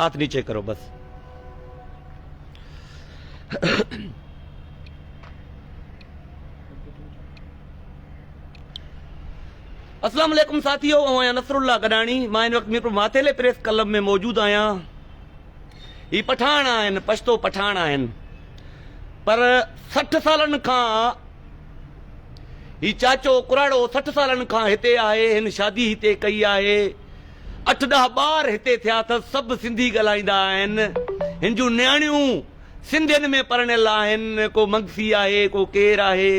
हाथ नीचे करो बस। अस्सलाम वालेकुम साथियों, आया नसरुल्लाह गडानी। मां इन वक्त मीरपुर माथेले प्रेस क्लब में मौजूद आया। ही पठान आहिनि, पछतो पठान आहिनि, पर 60 सालन खां ही चाचो कुराड़ो 60 सालन खां हिते आहे। हिन शादी हिते कई आहे, 8-10 ॿार हिते थिया अथसि, सभु सिंधी ॻाल्हाईंदा आहिनि। हिन जूं नियाणियूं सिंधियुनि में पढ़ियल आहिनि, को मंगसी आहे, को केरु आहे,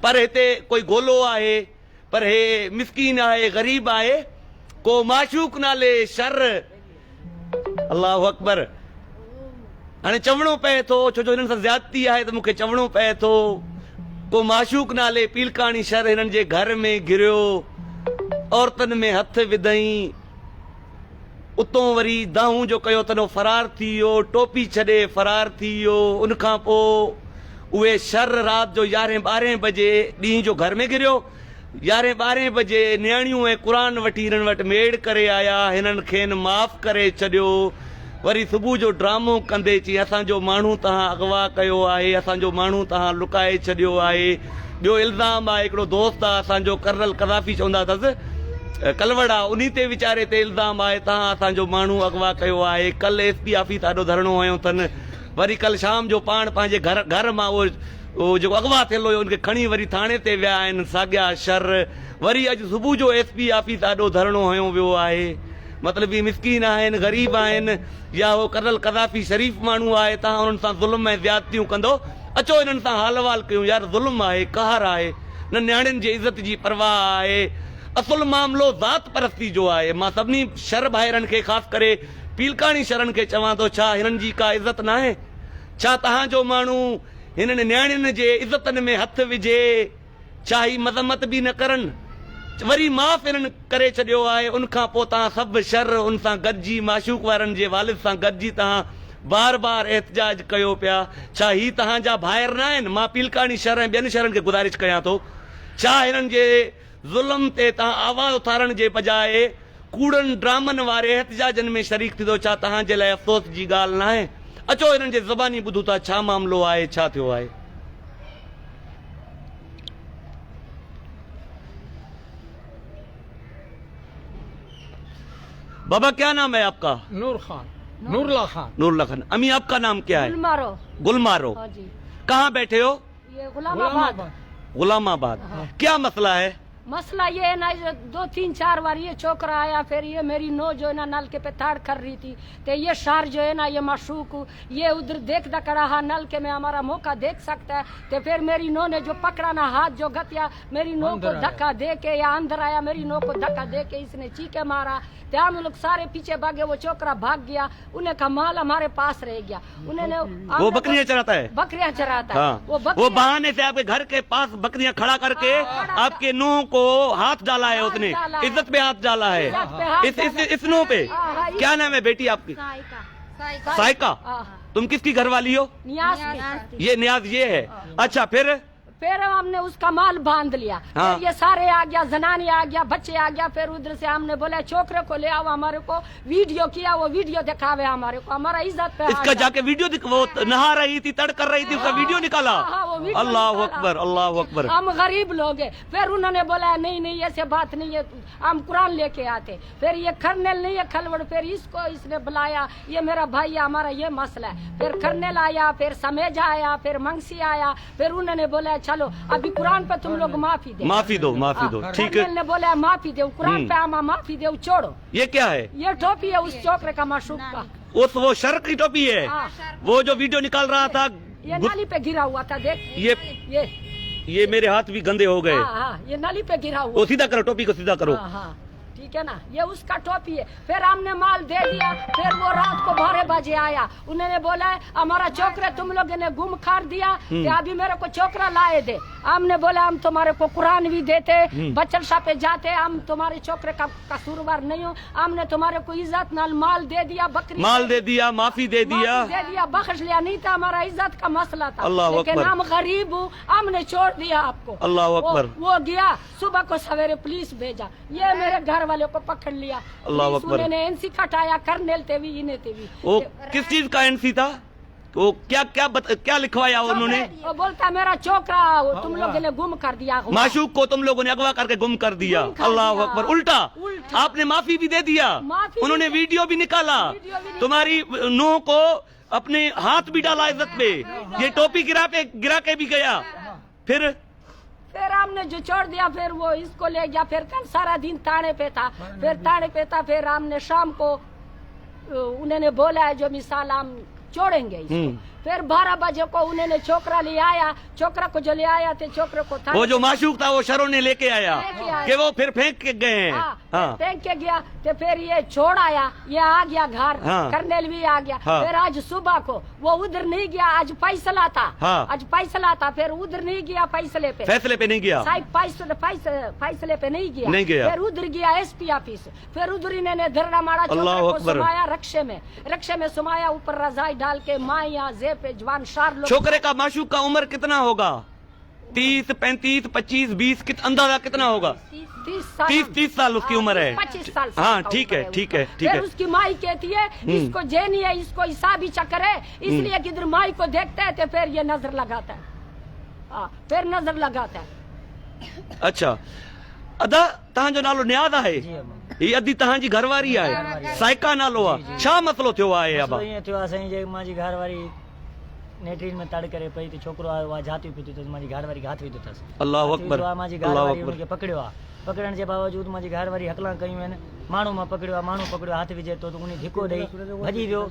पर हिते कोई गोलो आहे, पर हे मिस्कीन आहे, गरीब आहे। को माशूक नाले शर, अल्लाह अकबर। हाणे चवणो पए थो, छो जो हिननि सां ज़्यादती आहे त मूंखे चवणो पए थो। को माशूक नाले पीलकाणी शर हिननि जे घर में घिरियो, औरतुनि में हथ विधई, उतों वरी दाहूं जो कयो तनो फरार थी वियो, टोपी छॾे फरार थी वियो। उनखां पोइ उहे शर राति जो 11-12 बजे ॾींहं जो घर में घिरियो। 11-12 बजे नियाणियूं ऐं क़ुरान वठी हिननि वटि मेड़ करे आया, हिननि खेनि माफ़ करे छॾियो। वरी सुबुह जो ड्रामो कंदे चई असांजो माण्हू तव्हां अगवा कयो आहे, असांजो माण्हू तव्हां लुकाए छॾियो आहे। ॿियो इल्ज़ाम आहे, हिकिड़ो दोस्त आहे असांजो कर्नल कज़ाफ़ी चवंदा अथसि, कलवड़ा, उन ते वीचारे ते इल्ज़ाम आहे तव्हां असांजो माण्हू अगवा कयो आहे। कल SP ऑफिस ॾाढो धरणो हयो अथनि। वरी कल शाम जो पाण पंहिंजे घर मां उहो जेको अगवा थियल हुयो उनखे खणी वरी थाणे ते विया आहिनि साॻिया शर। वरी अॼु सुबुह जो SP ऑफिस ॾाढो धरणो हयो वियो आहे। मतिलबु ही मिस्कीन आहिनि, गरीब आहिनि, या उहो कर्नल कज़ाफ़ी शरीफ़ माण्हू आहे, तव्हां उन्हनि सां ज़ुल्म ऐं ज़्यादतियूं कंदो। अचो हिननि सां हाल वाल कयूं यार। ज़ुल्म आहे, कहर आहे, न नियाणियुनि जी इज़त जी परवाह आहे। असुल मामिलो ज़ात परस्ती जो आहे। मां सभिनी शर भाइरनि खे, ख़ासि करे पीलकाणी शरनि खे चवां थो, छा हिननि जी का इज़त न आहे? छा तव्हांजो माण्हू हिननि नियाणियुनि जे इज़तनि में हथ विझे? छा ही मज़म्मत बि न करनि? वरी माफ़ हिननि करे छॾियो आहे। उनखां पोइ तव्हां सभु शर उन सां गॾिजी, माशूक वारनि जे वालिद सां गॾिजी तव्हां बार बार एहतजाज कयो पिया। छा ही तव्हांजा भाइर न आहिनि? मां पीलकाणी शर ऐं ॿियनि शरनि खे गुज़ारिश कयां थो, छा हिननि जे ज़ुल्म ते तव्हां आवाज़ उथारण जे बजाए कूड़नि ड्रामनि वारे एहतजाजनि में शरीक थींदो? छा तव्हांजे लाइ अफ़सोस जी ॻाल्हि न आहे? अचो हिननि जे ज़बानी ॿुधूं था छा मामिलो आहे, छा थियो आहे। बाबा क्या नाम है आपका? नूर खान, नूरुल्लाह खान। नूरुल्लाह खान। अम्मी आपका नाम क्या है? गुलमारो। गुलमारो। हाँ जी। कहाँ बैठे हो? ये गुलामाबाद। गुलामाबाद। क्या मसला है? मसला ये है ना, 2-3-4 बार ये छोकरा आया, फिर ये मेरी नो जो है ना नलके पे ताड़ कर रही थी, तो ये शार जो है ना ये माशूक ये उधर देखता करा हा नलके में हमारा मौका देख सकता है। तो फिर मेरी नो ने जो पकड़ा ना हाथ जो गतिया, मेरी नो को धक्का दे के, या अंदर आया मेरी नो को धक्का दे के इसने चीखे मारा। तो हम लोग सारे पीछे भागे, वो छोकरा भाग गया, उन्हें का माल हमारे पास रह गया। उन्होंने वो बकरियां चराता है? बकरियां चराता है। हाँ। वो बहाने से आपके घर के पास बकरियां खड़ा करके आपके नो को हाथ डाला है, उसने इज्जत पे हाथ डाला है। इस नो पे क्या नाम है बेटी आपकी? साइका। तुम किसकी घरवाली हो? नियाज। ये नियाज ये है। अच्छा, फिर हमने उसका माल बांध लिया। हाँ। फिर ये सारे आ गया, जनानी आ गया, बच्चे आ गया। फिर उधर से हमने बोला छोकरे को ले आओ, हमारे को वीडियो किया, वो वीडियो दिखावे हमारे को, हमारा इज्जत पे इसका जाके वीडियो वो नहा रही थी, तड़ कर रही थी, उसका वीडियो निकाला। अल्लाह अकबर, अल्लाह अकबर। हम गरीब लोग हैं। फिर उन्होंने बोला नहीं नहीं ऐसे बात नहीं है, हम कुरान लेके आते। फिर ये कर्नल नहीं है खलवड़, फिर इसको इसने बुलाया, ये मेरा भाई है, हमारा ये मसला है। फिर कर्नल आया, फिर समेज आया, फिर मंगसी आया। फिर उन्होंने बोला चलो अभी कुरान पे तुम लोग माफी दो, माफी दो। ठीक है, ने बोला माफी दो, कुरान पे हम माफी दो, छोड़ो। ये क्या है? ये टोपी है उस छोकरे का, माशूक का। वो शर की टोपी है। वो जो वीडियो निकाल रहा था, ये नाली पे गिरा हुआ था, देख। ये मेरे हाथ भी गंदे हो गए। ये नाली पे गिरा हुआ। सीधा करो, टोपी को सीधा करो। ठीक है ना, ये उसका टोपी है। फिर हमने माल दे दिया। फिर वो रात को 12 बजे आया, उन्होंने बोला हमारा छोकरा तुम लोगों ने गुम कर दिया, कि अभी मेरे को छोकरा लाए दे। हमने बोला हम तुम्हारे को कुरान भी देते, बच्चा पे जाते, हम तुम्हारे छोकरे का कसूरवार नहीं हो। हमने तुम्हारे को इज्जत नाल माल दे दिया, बकरी माल दे दिया, माफी दे दिया, बख्श लिया। नहीं था हमारा इज्जत का मसला था, लेकिन हम गरीब हूँ, हमने छोड़ दिया आपको। अल्लाह अकबर। वो गया, सुबह को सवेरे पुलिस भेजा। ये मेरे घर वालों को पकड़ लिया। अल्लाह पुलिस अकबर। उन्होंने एनसी कटाया, कर्नेल ते भी इन्हें ते भी। वो किस चीज का एनसी था? वो क्या लिखवाया उन्होंने? वो बोलता मेरा छोकरा तुम लोगों ने गुम कर दिया, माशूक को तुम लोगों ने अगवा करके गुम कर दिया। गुम कर अल्लाह दिया। अकबर। उल्टा आपने माफी भी दे दिया, माफी भी उन्होंने दे- वीडियो भी निकाला, वीडियो भी निकाला। तुम्हारी नूह को अपने हाथ भी डाला इज्जत पे, ये टोपी गिरा के भी गया। फिर हमने जो छोड़ दिया, फिर वो इसको ले गया, फिर कल सारा दिन ताने पे था, फिर हमने शाम को उन्होंने बोला है जो मिसाल हम छोड़ेंगे इसको। फिर 12 बजे को उन्होंने छोकरा ले आया, छोकरा को जो ले आया थे छोकरे को था वो जो माशूक था वो शरों ने लेके आया लेके आया। कि वो फिर फेंक के गए हैं। हाँ। फेंक के गया, तो फिर ये छोड़ आया, ये आ गया घर, हाँ। कर्नेल भी आ गया। हाँ। फिर आज सुबह को वो उधर नहीं गया, आज फैसला था। हाँ। आज फैसला था, फिर उधर नहीं गया फैसले पे, फैसले पे नहीं गया। साहब फैसले पे नहीं नहीं गया। फिर उधर गया एसपी ऑफिस, फिर उधर इन्होंने धरना मारा, अल्लाह छोकरे को अकबर। सुमाया रक्षे में सुमाया, ऊपर रजाई डाल के माया जेब जवान शार लोग। छोकरे का माशूक का उम्र कितना होगा? 30, 35, 25, 20 अंदाजा कितना होगा? 30 साल उसकी उम्र है। 25 साल। हाँ ठीक है, ठीक है, ठीक फिर है। उसकी माई कहती है इसको जेनी है, इसको हिसाबी चक्कर है, इसलिए कि इधर माई को देखते हैं तो फिर ये नजर लगाता है। फिर नजर लगाता है। अच्छा अदा तव्हांजो नालो न्याद आहे? ही अदी तव्हांजी घरवारी आहे, साइका नालो आहे। छा मसलो थियो आहे अबा? ईअं थियो आहे साईं, जे मुंहिंजी घरवारी नेटरीन में तड़ करे पई, त छोकिरो आयो आहे, जाती पियो अथसि, मुंहिंजी घरवारी खे हथ विधो अथसि। अल्लाह अकबर, मुंहिंजी अल्लाह घरवारी अकबर। हुनखे पकड़ियो आहे, पकड़ण जे बावजूद मुंहिंजी घरवारी हकलां कयूं आहिनि, माण्हू मां पकड़ियो आहे, माण्हू पकड़ियो, हथ विझे थो त उन धिको ॾेई भॼी वियो,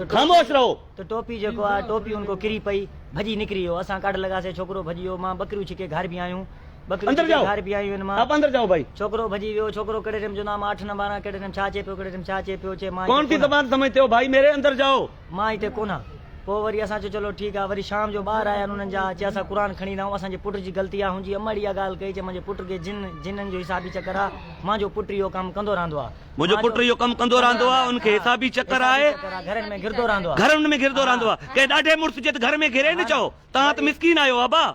ख़ामोश रहो। त टोपी जेको आहे टोपी उनको किरी पई, भॼी निकिरी वियो। असां कढ लॻासीं, छोकिरो भॼी वियो। मां बकरियूं छिके घर बि आयूं, अंदर जाओ। घर बि आयूं आहिनि। मां आप अंदर जाओ भाई। छोकिरो भॼी वियो, छोकिरो कहिड़े टाइम जो नाम 8 न 12, कहिड़े टाइम छा चए पियो, कहिड़े टाइम छा चए पियो, चए मां कौन सी जबान समझते हो भाई मेरे? अंदर जाओ। मां हिते कोन आहे। पोइ वरी असां चयो चलो ठीकु आहे। वरी शाम जो ॿार आया उन्हनि जा, चए असां क़ुर खणी ईंदा आहियूं, असांजे पुट जी ग़लती आहे। हुनजी अम्मा इहा ॻाल्हि कई, चए मुंहिंजे पुट खे जिननि जो हिसाबी चकर आहे, मुंहिंजो पुट इहो कमु कंदो रहंदो आहे, मुंहिंजो पुट इहो कमु कंदो रहंदो आहे, उनखे हिसाबी चक्कर आहे, घरनि में घिरंदो रहंदो आहे। घरनि में घिरंदो रहंदो आहे। के ॾाढे मुड़ुस जे त घर में घिरे न चओ, तव्हां त मिसकीन आहियो अबा।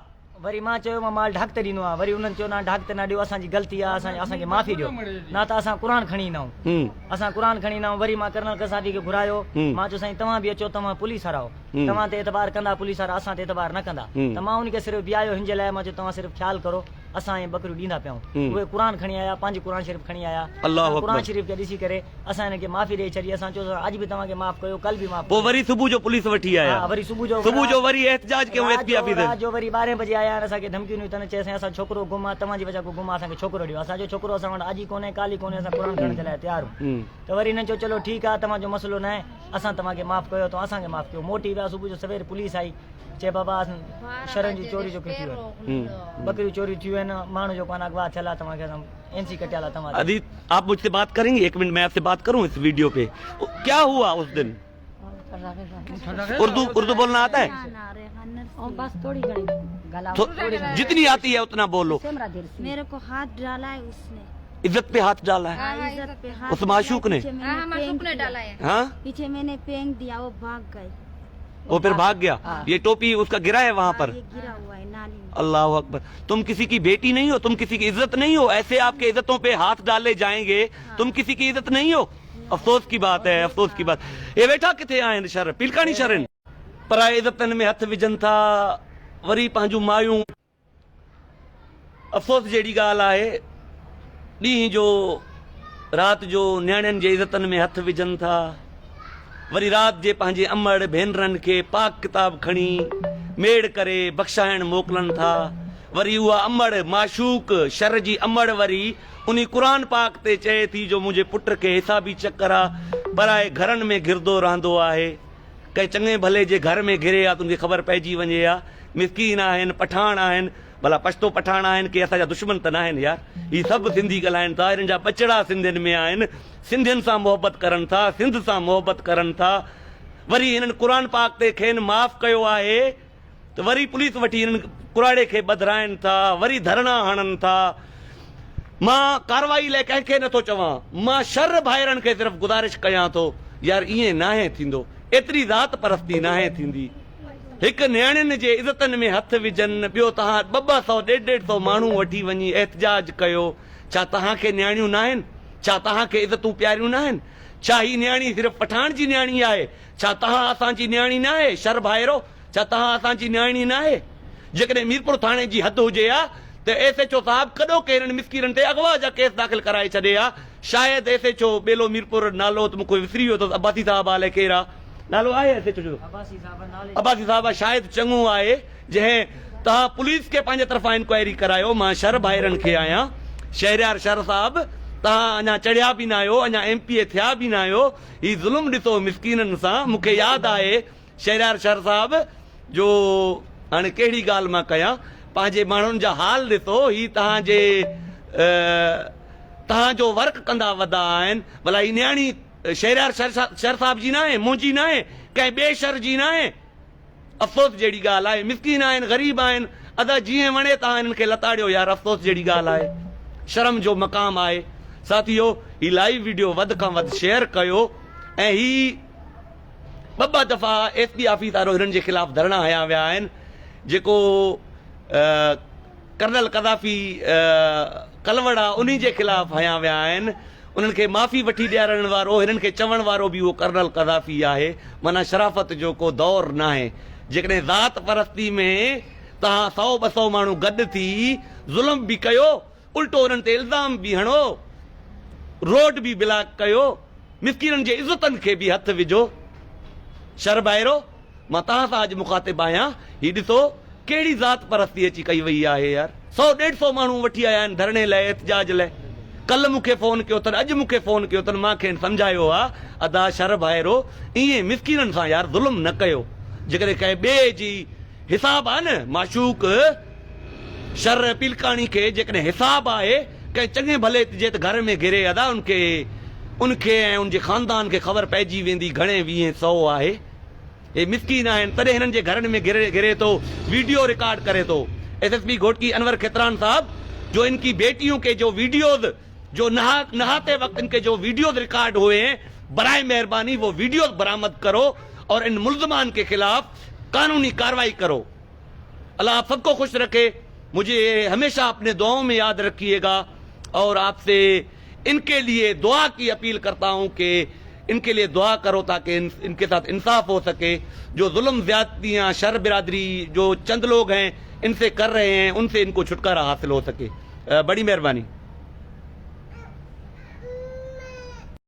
वरी मां चयो मां माल ढाक त ॾींदो आहे। वरी उन्हनि चयो न ढाक त न ॾियो, असांजी ग़लती आहे, असांखे माफ़ी ॾियो, न त असां क़ुर खणी ईंदा आहियूं, असां क़ुर खणी ईंदा आहियूं। वरी मां कर्नल कसाबी खे घुरायो, मां चयो साईं तव्हां बि अचो, तव्हां पुलिस वारा आहियो, तव्हां ते एतबार कंदा पुलिस वारा, असां ते एतबार न कंदा। त मां उनखे सिर्फ़ु बीहायो हिन जे लाइ, मां चयो तव्हां सिर्फ़ु ख़्यालु करो, असां इहे बकरियूं ॾींदा पिया। उहे क़ुर खणी आया, पंहिंजी क़ुर शरीफ़ खणी आया। अल्लाह क़ुर अकबर। शरीफ़ खे ॾिसी करे असां हिनखे माफ़ी ॾेई छॾी। असां चयो अॼु बि तव्हांखे माफ़ कयो, कल बि माफ़। पोइ वरी सुबुह जो पुलिस वठी आया। वरी सुबुह जो वरी एहतजाज कयूं एसपी ऑफिस। रात जो वरी 12 बजे आया, असांखे धमकियूं ॾिनियूं अथनि, चए असां छोकिरो गुम आहे, तव्हांजी वजह खां गुम आहे, असांखे छोकिरो ॾियो। असांजो छोकिरो असां वटि अॼु ई कोन्हे, काली कोन्हे, असां क़ुर खणण जे लाइ तयारु आहियूं। त वरी हिननि चयो चलो ठीकु आहे, तव्हांजो मसइलो न आहे, असां तव्हांखे माफ़ कयो, त असांखे माफ़ कयो। मोटी विया, सुबुह जो सवेर पुलिस आई, चए बाबा शरण जी चोरी जो थियूं आहिनि, बकरियूं चोरी थियूं आहिनि, माण्हू जो कोन अगवा थियल आहे, तव्हांखे असां एनसी कटियल आहे तव्हां। अदी आप मुझसे बात करेंगे? 1 मिनट मैं आपसे बात करूं इस वीडियो पे। क्या हुआ उस दिन? उर्दू बोलना आता है? बस थोड़ी घड़ी गला जितनी आती है उतना बोलो। मेरे को हाथ डाला है उसने, इज्जत पे हाथ डाला है इज्जत पे हाथ उस माशूक ने? माशूक ने डाला है। हाँ, पीछे मैंने फेंक दिया, वो भाग गए, वो फिर भाग गया। ये टोपी उसका गिरा है वहाँ पर। ये गिरा हुआ है नाली में। अल्लाह अकबर। तुम किसी की बेटी नहीं हो, तुम किसी की इज्जत नहीं हो, ऐसे आपके इज्जतों पे हाथ डाले जाएंगे, तुम किसी की इज्जत नहीं हो। अफसोस की बात है, अफसोस की बात। ये बेटा किथे आहिनि शर पिलकानी शरण पर इज्जतनि में हथ विझनि था, वरी पंहिंजूं मायूं। अफसोस जहिड़ी ॻाल्हि आहे, ॾींहं जो राति जो नियाणियुनि जे इज़तनि में हथ विझनि था, वरी राति जे पंहिंजे अमड़ भेनरनि खे पाक किताब खणी मेड़ करे बख़्शाइण मोकिलनि था। वरी उहा अमड़ माशूक शर जी अमड़ वरी उन क़ुर पाक ते चए थी जो मुंहिंजे पुट खे हिसाबी चक्कर आहे, पराए घरनि में घिरंदो रहंदो आहे। कंहिं चङे भले जे घर में घिरे आहे, तुंहिंजी ख़बर पइजी वञे हा। मिसकीन आहिनि, पठान आहिनि, भला पछतो पठान आहिनि, के असांजा दुश्मन त न आहिनि यार। ही सभु सिंधी ॻाल्हाइनि था, हिननि जा बचड़ा सिंधियुनि में आहिनि, सिंधियुनि सां मोहबत करनि था, सिंध सां मोहबत करनि था। वरी हिननि क़ुर पाक ते खेनि माफ़ कयो आहे, त वरी पुलिस वठी हिननि कुराड़े खे ॿधाइनि था, वरी धरना हणनि था। मां कार्रवाई लाइ कंहिंखे नथो चवां, मां शर भाइरनि खे सिर्फ़ु गुज़ारिश कयां थो, यार ईअं नाहे थींदो, एतिरी ज़ात परस्ती नाहे थींदी। हिकु नियाणियुनि जे इज़तनि में हथ विझनि, ॿियो तव्हां 200 150 माण्हू वठी वञी एहतजाज कयो। छा तव्हांखे नियाणियूं न आहिनि? छा तव्हांखे इज़तूं प्यारियूं न आहिनि? छा ही न्याणी सिर्फ़ु पठाण जी न्याणी आहे? छा तव्हां असांजी न्याणी न आहे? शर भाइरो, छा तव्हां असांजी न्याणी न आहे? जेकॾहिं मीरपुर थाणे जी हद हुजे हा त SHO साहब कॾो केरनि मिसकिरनि ते अगवा जा केस दाख़िल कराए छॾे हा। शायदि SHO बेलो मीरपुर नालो त मूंखे विसरी वियो अथसि, अब्बासी साहब हाले केरु आहे नालो आहे SHO जो? अब्बासी साहब नाले अब्बासी साहब शायदि चङो आहे जंहिं तव्हां पुलिस खे पंहिंजे तरफ़ां इंक्वायरी करायो। मां शर भाइरनि खे आहियां, शहरियार शर साहब तव्हां अञा चढ़िया बि न आहियो, अञा MPA थिया बि न आहियो, ही ज़ुल्म ॾिसो मिसकिननि सां। मूंखे यादि आहे शहरियार शर साहब जो, हाणे कहिड़ी ॻाल्हि मां कयां, पंहिंजे माण्हुनि जा हाल ॾिसो, ही तव्हांजो वर्क कंदा वधा आहिनि। भला ही न्याणी शहरियार शर साहब जी न आहे, मुंहिंजी न आहे, कंहिं ॿिए शर जी न आहे। अफ़सोस जहिड़ी ॻाल्हि आहे, मिसकिन आहिनि, ग़रीब आहिनि, अदा जीअं वणे तव्हां हिननि खे लताड़ियो यार, अफ़सोस जहिड़ी ॻाल्हि आहे, शर्म जो मक़ाम आहे। साथियो, ही लाइव वीडियो वधि खां वधि शेयर कयो ऐं ही ॿ दफ़ा SP ऑफिस वारो हिननि जे ख़िलाफ़ धरणा हया विया आहिनि। जेको कर्नल कज़ाफ़ी कलवड़ा उन्ही जे ख़िलाफ़ हया विया आहिनि। उन्हनि खे माफ़ी वठी ॾियारण वारो, हिननि खे चवण वारो बि उहो कर्नल कज़ाफ़ी आहे। माना शराफ़त जो को दौर न आहे। जेकॾहिं ज़ात परस्ती में तव्हां 100-200 माण्हू गॾु थी ज़ुल्म बि कयो, उल्टो उन्हनि ते इल्ज़ाम बि हणो, रोड बि ब्लॉक कयो, मिसकिननि जे इज़तनि खे बि हथ विझो। शर भाइरो, मां तव्हां सां अॼु मुखातिब आहियां। ही ॾिसो कहिड़ी ज़ात परस्ती अची कई वई आहे यार। 100-150 माण्हू वठी आया आहिनि धरणे लाइ, एहतिजाज लाइ। कल्ह मूंखे फ़ोन कयो अथनि, अॼु मूंखे फ़ोन कयो अथनि, मां खेनि सम्झायो आहे अदा शर भाइरो ईअं मिसकिननि सां यार ज़ुल्म न कयो। जेकॾहिं कंहिं ॿिए जी हिसाब आहे न, माशूक शर पिलकाणी खे जेकॾहिं हिसाब आहे कंहिं चङे भले जे त घर में घिरे अदा उनखे ऐं उनजे ख़ानदान खे ख़बर पइजी वेंदी घणे 20-100 आहे। हे मिसकिन आहिनि, तॾहिं हिननि जे घरनि में घिरे थो, वीडियो रिकॉर्ड करे थो। SSP घोटकी अनवर खेतरान साहब, जो इनकी बेटियों के जो वीडियोज, जो नहाते वक्त इनके जो वीडियोज रिकॉर्ड हुए हैं, बराए मेहरबानी वो वीडियोज बरामद करो और इन मुल्ज़मान के खिलाफ कानूनी कार्रवाई करो। अल्लाह आप सबको खुश रखे। मुझे हमेशा अपने दुआओं में याद रखिएगा और आपसे इनके लिए दुआ की अपील करता हूं कि इनके लिए दुआ करो ताकि इनके साथ इंसाफ हो सके। जो जुल्म ज्यादतियां शर बिरादरी जो चंद लोग हैं इनसे कर रहे हैं, उनसे इनको छुटकारा हासिल हो सके। बड़ी मेहरबानी।